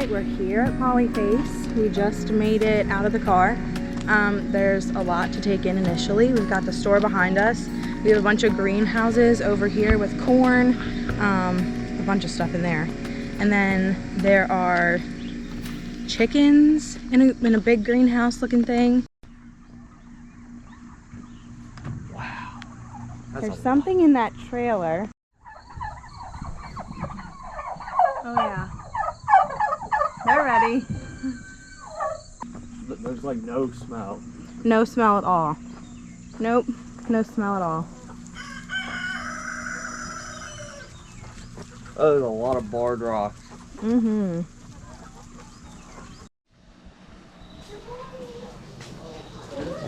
right, we're here at PolyFace. We just made it out of the car. There's a lot to take in initially. We've got the store behind us. We have a bunch of greenhouses over here with corn, a bunch of stuff in there. And then there are chickens in a big greenhouse looking thing. Wow. There's something in that trailer. Oh yeah. They're ready. There's like no smell. No smell at all. Nope, no smell at all. Oh, there's a lot of barred rocks. Mm-hmm.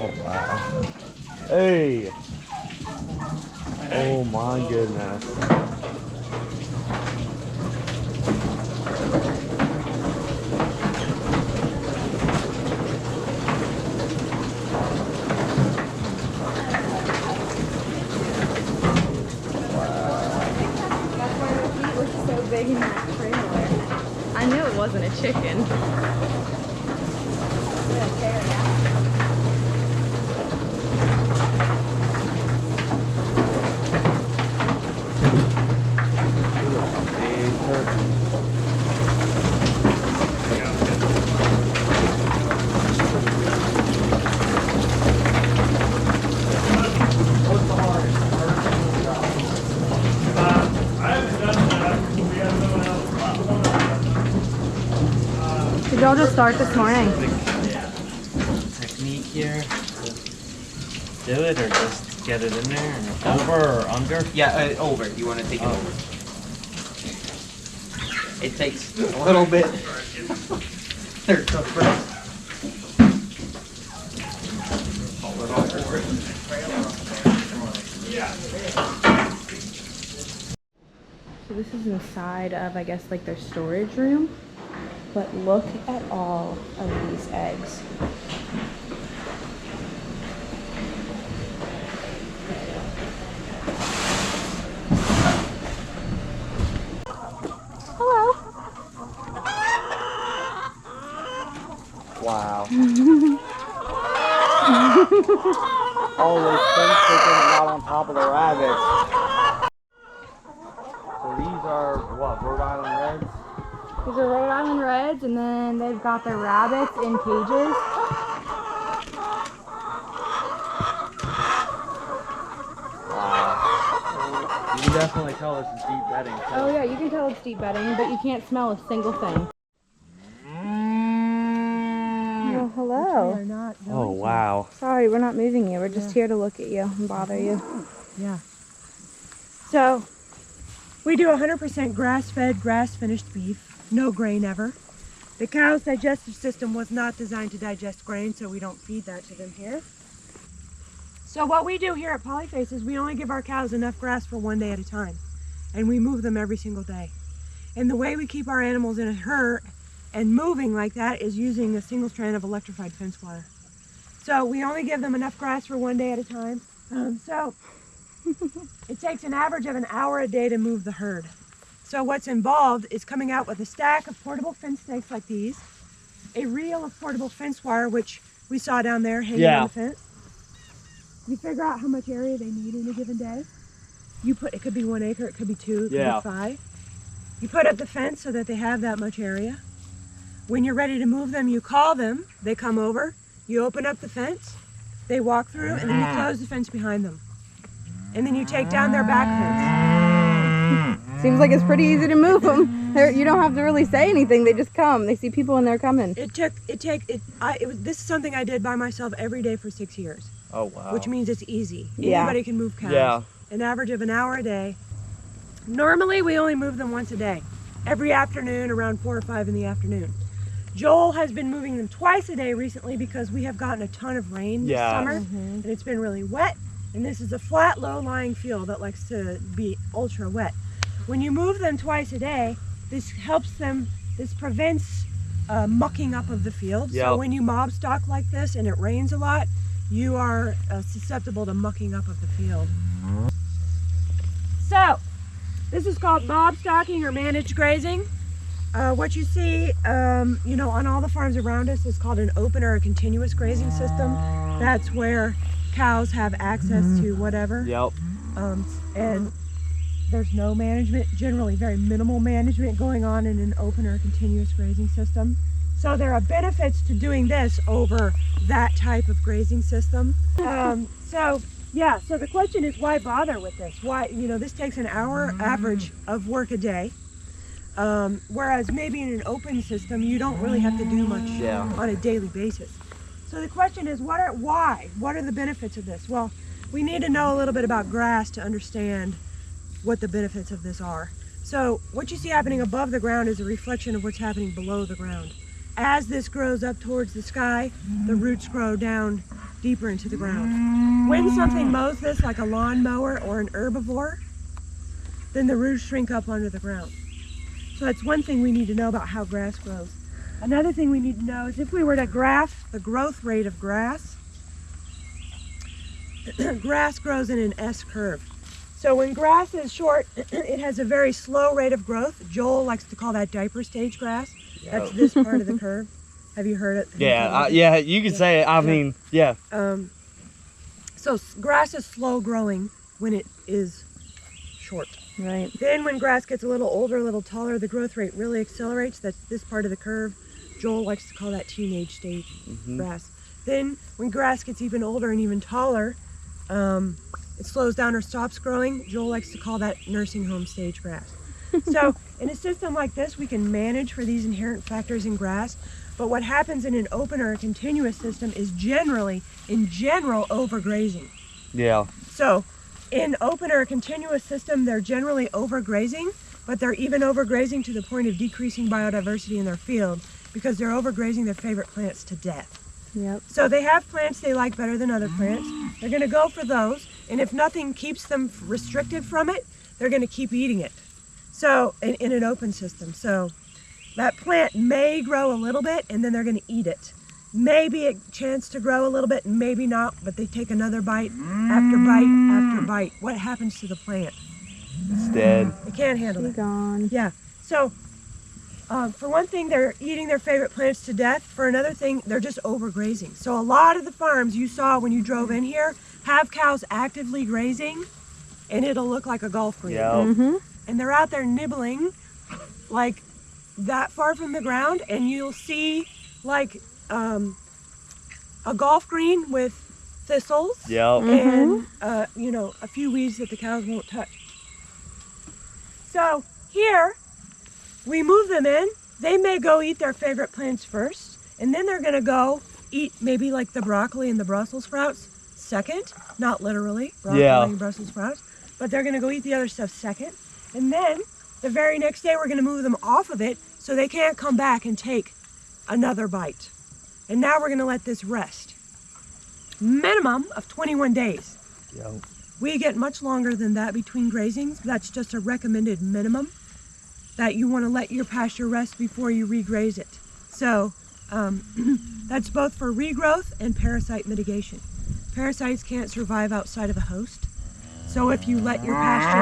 Oh wow. Hey. Oh my goodness. Big in that trailer. I knew it wasn't a chicken. Did y'all just start this morning? Technique here. Do it or just get it in there and over or under? Yeah, over. You want to take it over. It takes a little bit. They're tough press. So this is inside of, I guess, like their storage room. But look at all of these eggs. Hello. Wow. All those things taken out on top of the rabbits. So these are what, Rhode Island Reds? These are Rhode Island Reds, and then they've got their rabbits in cages. Wow. You can definitely tell this is deep bedding. Too. Oh yeah, you can tell it's deep bedding, but you can't smell a single thing. Oh, hello. Oh, wow. Sorry, we're not moving you. We're just here to look at you and bother you. Yeah. So, we do 100% grass-fed, grass-finished beef. No grain ever. The cow's digestive system was not designed to digest grain, so we don't feed that to them here. So what we do here at PolyFace is we only give our cows enough grass for one day at a time. And we move them every single day. And the way we keep our animals in a herd and moving like that is using a single strand of electrified fence wire. So we only give them enough grass for one day at a time. It takes an average of an hour a day to move the herd. So what's involved is coming out with a stack of portable fence stakes like these, a reel of portable fence wire, which we saw down there hanging on the fence. You figure out how much area they need in a given day. You put, it could be 1 acre, it could be 2, it could be 5. You put up the fence so that they have that much area. When you're ready to move them, you call them, they come over, you open up the fence, they walk through, and then you close the fence behind them. And then you take down their back fence. Seems like it's pretty easy to move them. You don't have to really say anything. They just come. They see people and they're coming. This is something I did by myself every day for 6 years. Oh, wow. Which means it's easy. Yeah. Anybody can move cows. Yeah. An average of an hour a day. Normally, we only move them once a day. Every afternoon, around 4 or 5 in the afternoon. Joel has been moving them twice a day recently because we have gotten a ton of rain this summer. And it's been really wet. And this is a flat, low-lying field that likes to be ultra wet. When you move them twice a day, this helps them, this prevents mucking up of the field. Yep. So when you mob stock like this and it rains a lot, you are susceptible to mucking up of the field. So, this is called mob stocking or managed grazing. What you see, you know, on all the farms around us is called an open or a continuous grazing system. That's where cows have access to whatever. Yep. And there's no management, generally very minimal management going on in an open or continuous grazing system. So there are benefits to doing this over that type of grazing system. So the question is, why bother with this? Why, you know, this takes an hour average of work a day. Whereas maybe in an open system, you don't really have to do much on a daily basis. So the question is, why? What are the benefits of this? Well, we need to know a little bit about grass to understand what the benefits of this are. So what you see happening above the ground is a reflection of what's happening below the ground. As this grows up towards the sky, the roots grow down deeper into the ground. When something mows this, like a lawnmower or an herbivore, then the roots shrink up under the ground. So that's one thing we need to know about how grass grows. Another thing we need to know is if we were to graph the growth rate of grass, grass grows in an S curve. So when grass is short, it has a very slow rate of growth. Joel likes to call that diaper stage grass. That's this part of the curve. Have you heard it? Yeah, you can say it. I mean, yeah. So grass is slow growing when it is short. Right. Then when grass gets a little older, a little taller, the growth rate really accelerates. That's this part of the curve. Joel likes to call that teenage stage grass. Then when grass gets even older and even taller, it slows down or stops growing. Joel likes to call that nursing home stage grass. So in a system like this, we can manage for these inherent factors in grass. But what happens in an open or a continuous system is in general, overgrazing. Yeah. So in open or a continuous system, they're generally overgrazing, but they're even overgrazing to the point of decreasing biodiversity in their field because they're overgrazing their favorite plants to death. Yep. So they have plants they like better than other plants. They're going to go for those, and if nothing keeps them restricted from it, they're going to keep eating it. So in an open system. So that plant may grow a little bit, and then they're going to eat it. Maybe a chance to grow a little bit, maybe not, but they take another bite after bite after bite. What happens to the plant? It's dead. It can't handle it. Gone. Yeah. So for one thing, they're eating their favorite plants to death. For another thing, they're just overgrazing. So a lot of the farms you saw when you drove in here have cows actively grazing, and it'll look like a golf green. Yeah. And they're out there nibbling like that far from the ground, and you'll see like a golf green with thistles and you know, a few weeds that the cows won't touch. So here we move them in. They may go eat their favorite plants first, and then they're gonna go eat maybe like the broccoli and the Brussels sprouts second, not literally broccoli and Brussels sprouts, but they're gonna go eat the other stuff second. And then the very next day we're gonna move them off of it so they can't come back and take another bite. And now we're gonna let this rest. Minimum of 21 days. Yep. We get much longer than that between grazings. That's just a recommended minimum that you wanna let your pasture rest before you regraze it. So that's both for regrowth and parasite mitigation. Parasites can't survive outside of a host. So if you let your pasture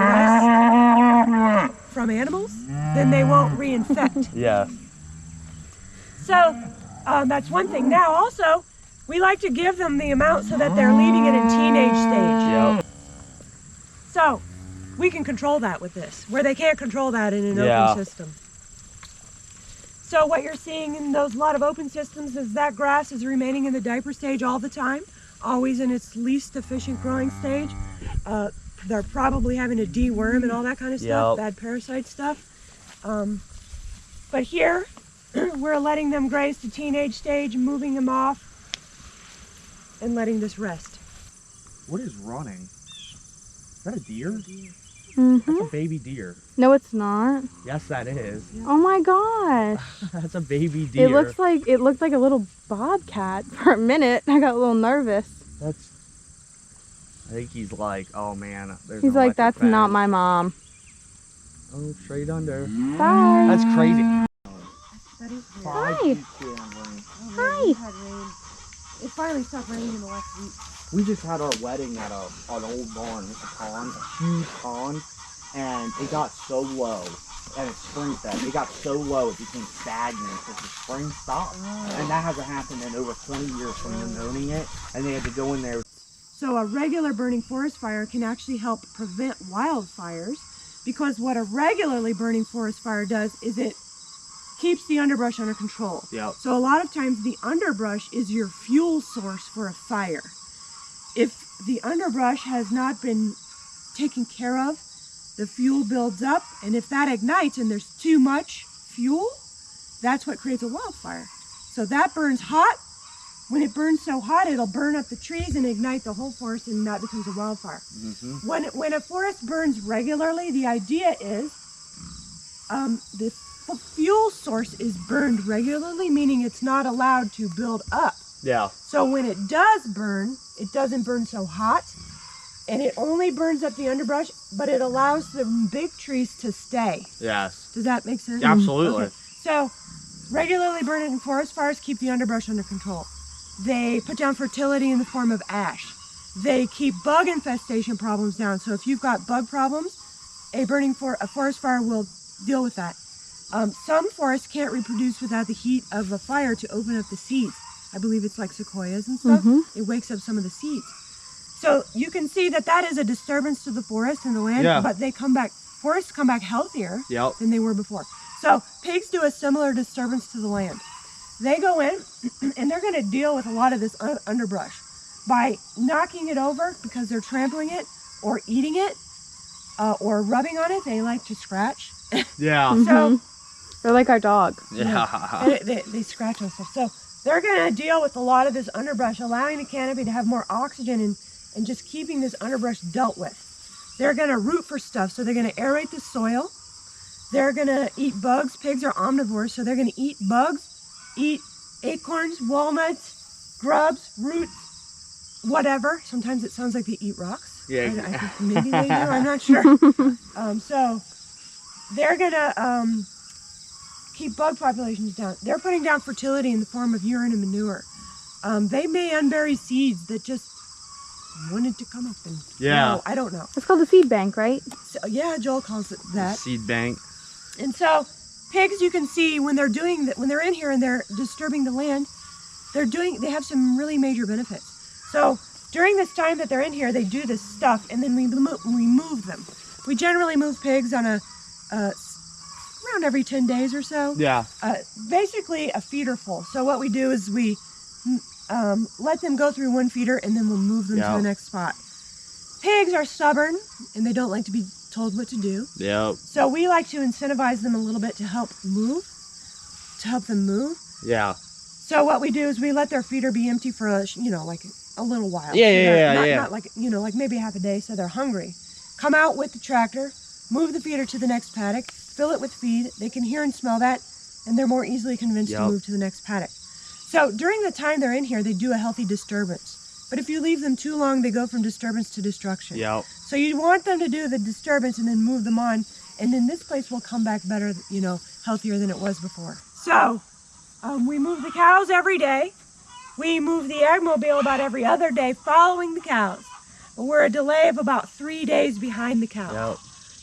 rest from animals, then they won't reinfect. Yeah. So that's one thing. Now also, we like to give them the amount so that they're leaving it in teenage stage. Yep. So we can control that with this, where they can't control that in an open system. So what you're seeing in those lot of open systems is that grass is remaining in the diaper stage all the time, always in its least efficient growing stage. They're probably having to deworm and all that kind of stuff, bad parasite stuff. But here, we're letting them graze to teenage stage, moving them off, and letting this rest. What is running? Is that a deer? Mm-hmm. That's a baby deer. No, it's not. Yes, that is. Oh my gosh. That's a baby deer. It looked like a little bobcat for a minute. I got a little nervous. I think he's like, oh man. He's like, that's not my mom. Oh, straight under. Bye. That's crazy. Hi. Hi. It finally stopped raining in the last week. We just had our wedding at an old barn, a pond, a huge pond, and it got so low at its spring set. It got so low it became stagnant because the spring stopped. And that hasn't happened in over 20 years from them owning it. And they had to go in there. So a regular burning forest fire can actually help prevent wildfires, because what a regularly burning forest fire does is it keeps the underbrush under control. Yep. So a lot of times the underbrush is your fuel source for a fire. If the underbrush has not been taken care of, the fuel builds up, and if that ignites and there's too much fuel, that's what creates a wildfire. So that burns hot. When it burns so hot, it'll burn up the trees and ignite the whole forest, and that becomes a wildfire. Mm-hmm. When a forest burns regularly, the idea is the fuel source is burned regularly, meaning it's not allowed to build up. Yeah. So when it does burn, it doesn't burn so hot, and it only burns up the underbrush, but it allows the big trees to stay. Yes. Does that make sense? Absolutely. Okay. So regularly burning forest fires keep the underbrush under control. They put down fertility in the form of ash. They keep bug infestation problems down. So if you've got bug problems, a forest fire will deal with that. Some forests can't reproduce without the heat of a fire to open up the seeds. I believe it's like sequoias and stuff. It wakes up some of the seeds. So you can see that that is a disturbance to the forest and the land, but forests come back healthier than they were before. So pigs do a similar disturbance to the land. They go in and they're going to deal with a lot of this underbrush by knocking it over because they're trampling it or eating it or rubbing on it. They like to scratch. Yeah. So they're like our dog. Yeah. they scratch on stuff. So they're going to deal with a lot of this underbrush, allowing the canopy to have more oxygen and just keeping this underbrush dealt with. They're going to root for stuff, so they're going to aerate the soil. They're going to eat bugs. Pigs are omnivores, so they're going to eat bugs, eat acorns, walnuts, grubs, roots, whatever. Sometimes it sounds like they eat rocks. Yeah. I think maybe they do. I'm not sure. So they're going to keep bug populations down. They're putting down fertility in the form of urine and manure. They may unbury seeds that just wanted to come up and grow. I don't know. It's called a seed bank, right? So, yeah, Joel calls it that. Seed bank. And so pigs, you can see when they're doing that, when they're in here and they're disturbing the land, they have some really major benefits. So during this time that they're in here, they do this stuff, and then we move them. We generally move pigs on around every 10 days or so. Yeah. Basically a feeder full. So what we do is we let them go through one feeder, and then we'll move them to the next spot. Pigs are stubborn, and they don't like to be told what to do. Yep. So we like to incentivize them a little bit to help them move. Yeah. So what we do is we let their feeder be empty for like a little while. Not like like maybe half a day, so they're hungry. Come out with the tractor, move the feeder to the next paddock, fill it with feed. They can hear and smell that, and they're more easily convinced to move to the next paddock. So during the time they're in here, they do a healthy disturbance. But if you leave them too long, they go from disturbance to destruction. Yep. So you want them to do the disturbance and then move them on, and then this place will come back better, healthier than it was before. So we move the cows every day. We move the eggmobile about every other day following the cows. But we're a delay of about 3 days behind the cows. Yep.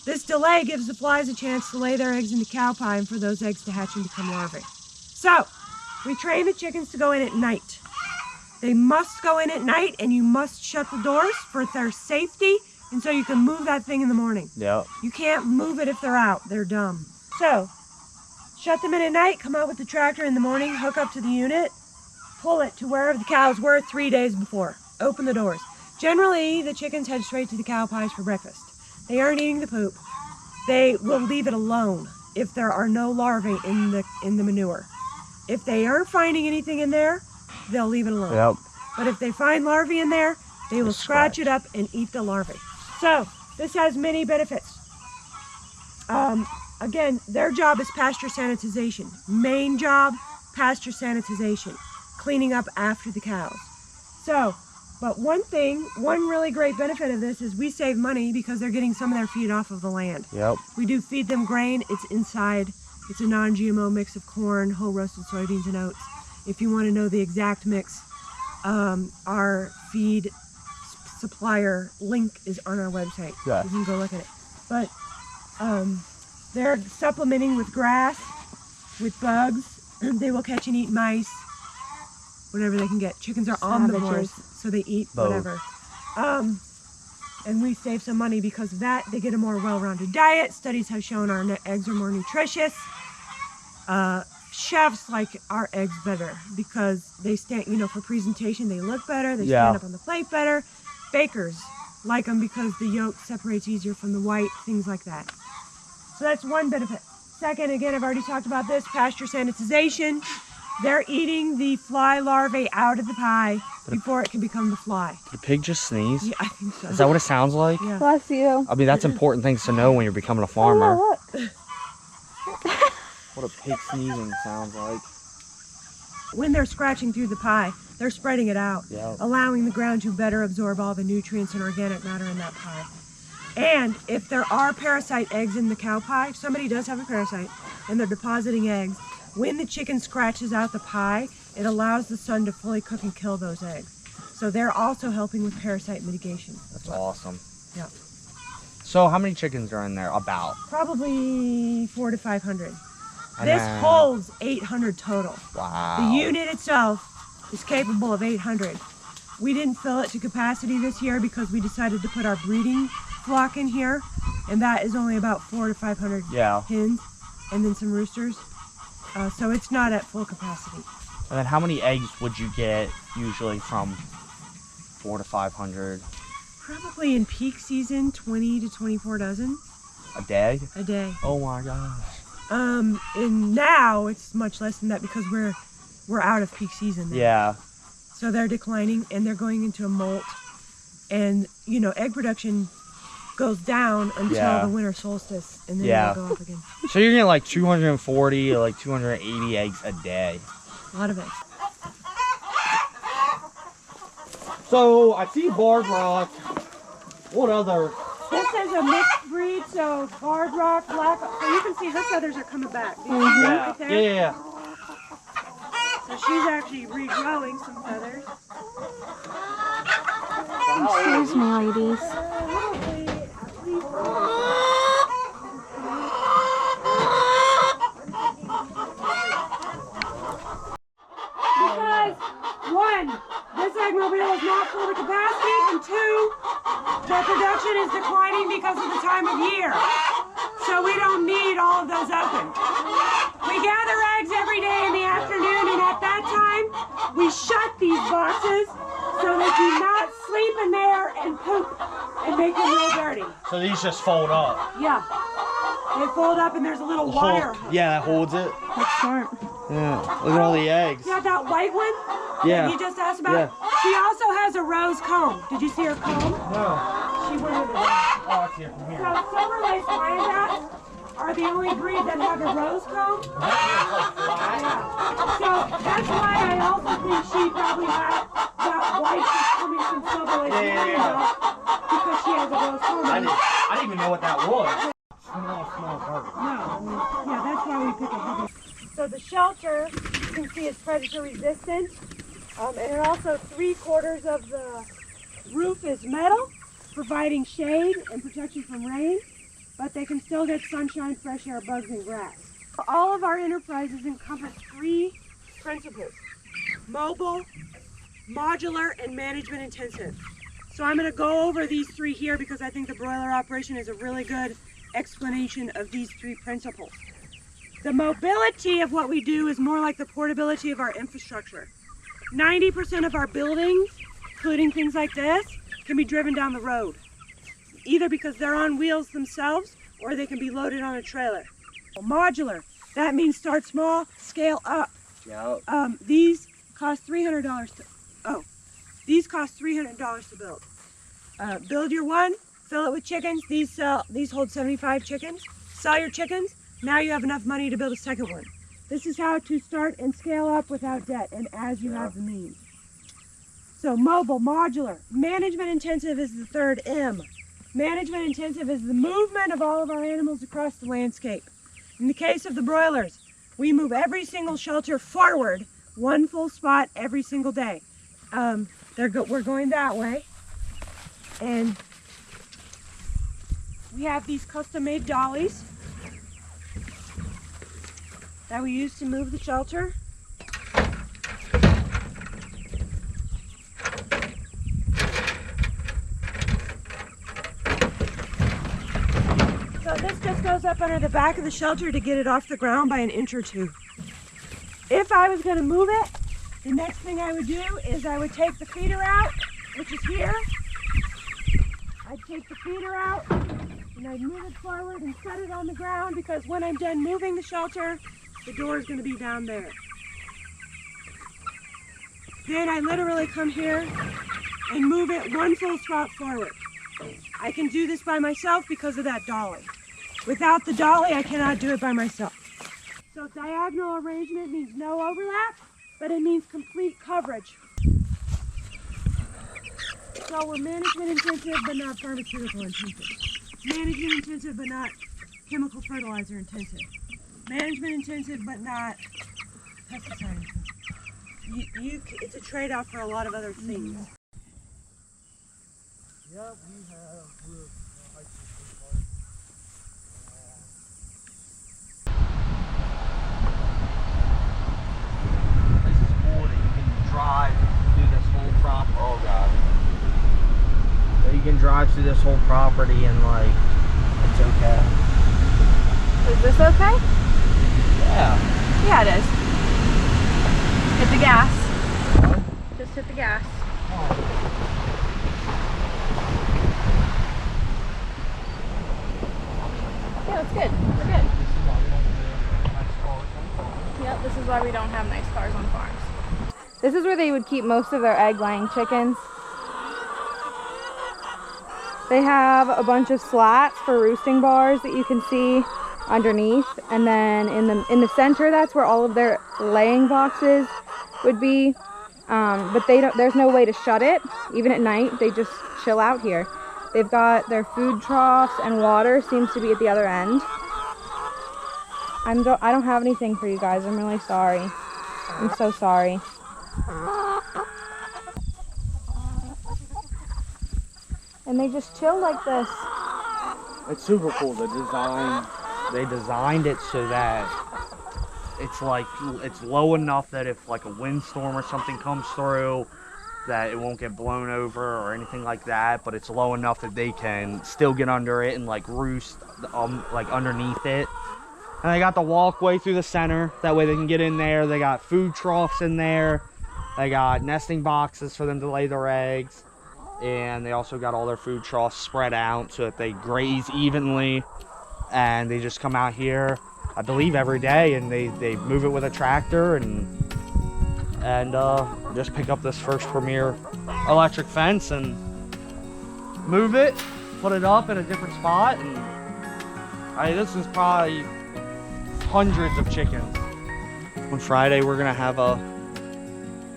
This delay gives the flies a chance to lay their eggs in the cow pie and for those eggs to hatch and become larvae. So we train the chickens to go in at night. They must go in at night, and you must shut the doors for their safety, and so you can move that thing in the morning. Yep. You can't move it if they're out. They're dumb. So shut them in at night, come out with the tractor in the morning, hook up to the unit, pull it to wherever the cows were 3 days before. Open the doors. Generally, the chickens head straight to the cow pies for breakfast. They aren't eating the poop. They will leave it alone if there are no larvae in the manure. If they aren't finding anything in there, they'll leave it alone. Yep. But if they find larvae in there, they will scratch it up and eat the larvae. So this has many benefits. Again, their job is pasture sanitization. Main job, pasture sanitization, cleaning up after the cows. So, but one really great benefit of this is we save money because they're getting some of their feed off of the land. Yep. We do feed them grain. It's inside. It's a non-GMO mix of corn, whole roasted soybeans, and oats. If you want to know the exact mix, our feed supplier link is on our website. Yeah. You can go look at it. But They're supplementing with grass, with bugs. They will catch and eat mice, whatever they can get. Chickens are omnivores, so they eat whatever. And we save some money because of that. They get a more well-rounded diet. Studies have shown our eggs are more nutritious. Chefs like our eggs better because they stand, you know, for presentation, they look better. They stand up on the plate better. Bakers like them because the yolk separates easier from the white, things like that. So that's one benefit. Second, again, I've already talked about this, pasture sanitization. They're eating the fly larvae out of the pie before it can become the fly. Did the pig just sneeze? Yeah, I think so. Is that what it sounds like? Yeah. Bless you. I mean, that's important things to know when you're becoming a farmer. Oh, look. What a pig sneezing sounds like. When they're scratching through the pie, they're spreading it out, allowing the ground to better absorb all the nutrients and organic matter in that pie. And if there are parasite eggs in the cow pie, if somebody does have a parasite and they're depositing eggs, when the chicken scratches out the pie, it allows the sun to fully cook and kill those eggs. So they're also helping with parasite mitigation. That's awesome. Yeah. So how many chickens are in there? About? Probably 400 to 500. And This then- holds 800 total. Wow. The unit itself is capable of 800. We didn't fill it to capacity this year because we decided to put our breeding flock in here, and that is only about 400 to 500 hens, and then some roosters. So it's not at full capacity. And then how many eggs would you get usually from 400 to 500? Probably in peak season, 20 to 24 dozen A day? a day. Oh my gosh. And now it's much less than that because we're out of peak season now. Yeah. So they're declining and they're going into a molt. And, you know, egg production goes down until the winter solstice, and then it'll go up again. So you're getting like 240 to like 280 eggs a day. A lot of eggs. So I see barred rock. What other? This is a mixed breed, so barred rock, black. So you can see her feathers are coming back. Do you see that right there? Yeah. So she's actually regrowing some feathers. Excuse me, ladies. Because, one, this eggmobile is not full to capacity, and two, their production is declining because of the time of year. So we don't need all of those open. We gather eggs every day in the afternoon, and at that time, we shut these boxes so they do not sleep in there and poop and make them real dirty. So these just fold up. Yeah. They fold up and there's a little wire. Yeah, that holds it. That's smart. Yeah. Look at all the eggs. Yeah, that white one Yeah. that you just asked about? She also has a rose comb. Did you see her comb? No. She wanted it. Oh, I see it from here. So silver lace Wyandottes are the only breed that have a rose comb. Yeah. So that's why I also think she probably had that white that's coming from silver lace Wyandotte because she has a rose comb. I didn't even know what that was. No, yeah, that's why we pick a heavy. So the shelter, you can see, is predator resistant, and it also 3/4 of the roof is metal, providing shade and protection from rain, but they can still get sunshine, fresh air, bugs, and grass. All of our enterprises encompass 3 principles: mobile, modular, and management intensive. So I'm going to go over these 3 here because I think the broiler operation is a really good explanation of these 3 principles. The mobility of what we do is more like the portability of our infrastructure. 90% of our buildings, including things like this, can be driven down the road, either because they're on wheels themselves or they can be loaded on a trailer. Modular, that means start small, scale up. Yep. These cost $300 to build. Build your one, fill it with chickens. These hold 75 chickens. Sell your chickens. Now you have enough money to build a second one. This is how to start and scale up without debt and as you have the means. So mobile, modular. Management intensive is the 3rd M. Management intensive is the movement of all of our animals across the landscape. In the case of the broilers, we move every single shelter forward, 1 full spot every single day. We're going that way. And we have these custom-made dollies that we use to move the shelter. So this just goes up under the back of the shelter to get it off the ground by an inch or two. If I was going to move it, the next thing I would do is I would take the feeder out, which is here. I'd take the feeder out and I'd move it forward and set it on the ground, because when I'm done moving the shelter, the door is going to be down there. Then I literally come here and move it one full spot forward. I can do this by myself because of that dolly. Without the dolly, I cannot do it by myself. So diagonal arrangement means no overlap, but it means complete coverage. So we're management intensive, but not pharmaceutical intensive. Management intensive, but not chemical fertilizer intensive. Management intensive, but not pesticide intensive. It's a trade-off for a lot of other things. Yeah, we have high school park. This is cool that you can drive through this whole property. Oh god. So you can drive through this whole property and like, it's okay. Is this okay? Yeah. Yeah, it is. Hit the gas. Just hit the gas. Yeah, it's good. We're good. Yep, this is why we don't have nice cars on farms. This is where they would keep most of their egg-laying chickens. They have a bunch of slats for roosting bars that you can see underneath, and then in the center, that's where all of their laying boxes would be. But there's no way to shut it. Even at night, they just chill out here. They've got their food troughs, and water seems to be at the other end. I don't have anything for you guys. I'm really sorry. I'm so sorry. And they just chill like this. It's super cool. They designed it so that it's low enough that if like a windstorm or something comes through, that it won't get blown over or anything like that, but it's low enough that they can still get under it and like roost like underneath it. And they got the walkway through the center, that way they can get in there. They got food troughs in there. They got nesting boxes for them to lay their eggs. And they also got all their food troughs spread out so that they graze evenly. And they just come out here, I believe, every day, and they move it with a tractor and just pick up this First Premier electric fence and move it, put it up in a different spot. And this is probably hundreds of chickens. On Friday, we're gonna have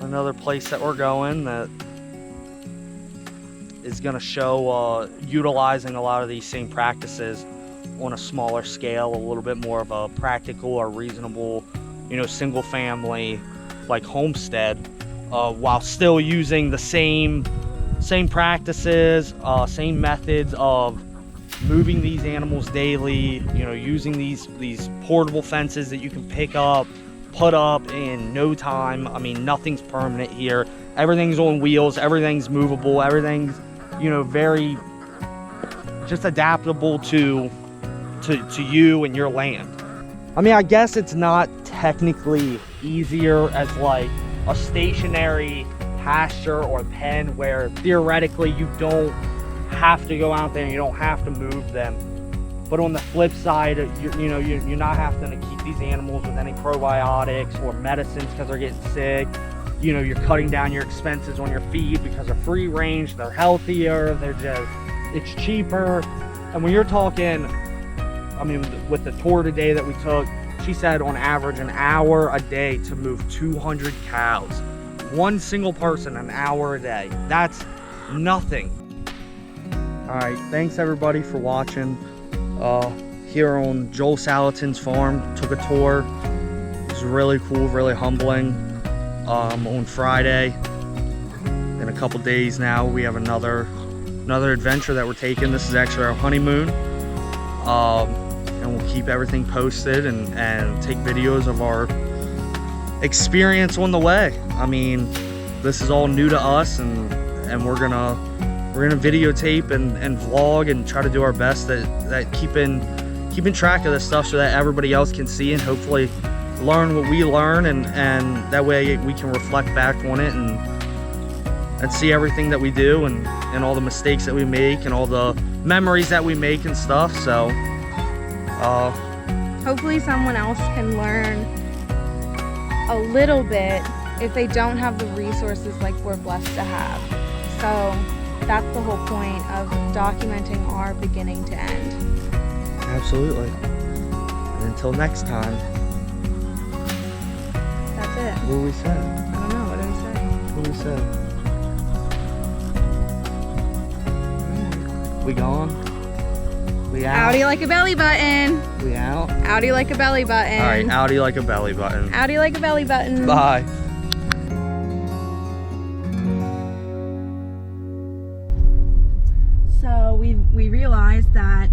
another place that we're going that is gonna show utilizing a lot of these same practices on a smaller scale, a little bit more of a practical or reasonable, single family like homestead, while still using the same practices, same methods of moving these animals daily, using these portable fences that you can pick up, put up in no time. I mean, nothing's permanent here. Everything's on wheels, everything's movable, everything's, very just adaptable to you and your land. I mean, I guess it's not technically easier as like a stationary pasture or pen where theoretically you don't have to go out there and you don't have to move them. But on the flip side, you're not having to keep these animals with any probiotics or medicines because they're getting sick. You're cutting down your expenses on your feed because they're free range, they're healthier, it's cheaper. And when you're talking, I mean, with the tour today that we took, she said on average an hour a day to move 200 cows. One single person, an hour a day. That's nothing. All right, thanks everybody for watching. Here on Joel Salatin's farm, took a tour. It was really cool, really humbling. On Friday, in a couple days now, we have another adventure that we're taking. This is actually our honeymoon. And and we'll keep everything posted and take videos of our experience on the way. I mean, this is all new to us, and we're gonna videotape and vlog and try to do our best at keeping track of this stuff so that everybody else can see and hopefully learn what we learn, and that way we can reflect back on it and see everything that we do and all the mistakes that we make and all the memories that we make and stuff. So hopefully someone else can learn a little bit if they don't have the resources like we're blessed to have. So that's the whole point of documenting our beginning to end. absolutely. And until next time, That's it. what do we say? I don't know. What do we say? What do we say? We gone? We out? Outie like a belly button. We out? Outie like a belly button. All right, outie like a belly button. Outie like a belly button. Bye. So we realized that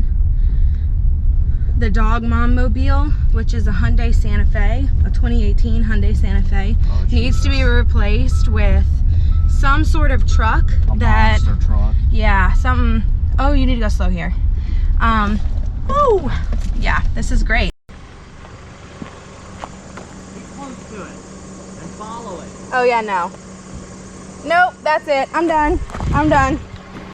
the dog mom mobile, which is a Hyundai Santa Fe, a 2018 Hyundai Santa Fe, needs to be replaced with some sort of truck Monster truck. yeah, something. Oh, you need to go slow here. Oh, yeah, this is great. Be close to it and follow it. Oh yeah, no. Nope, that's it. I'm done. I'm done.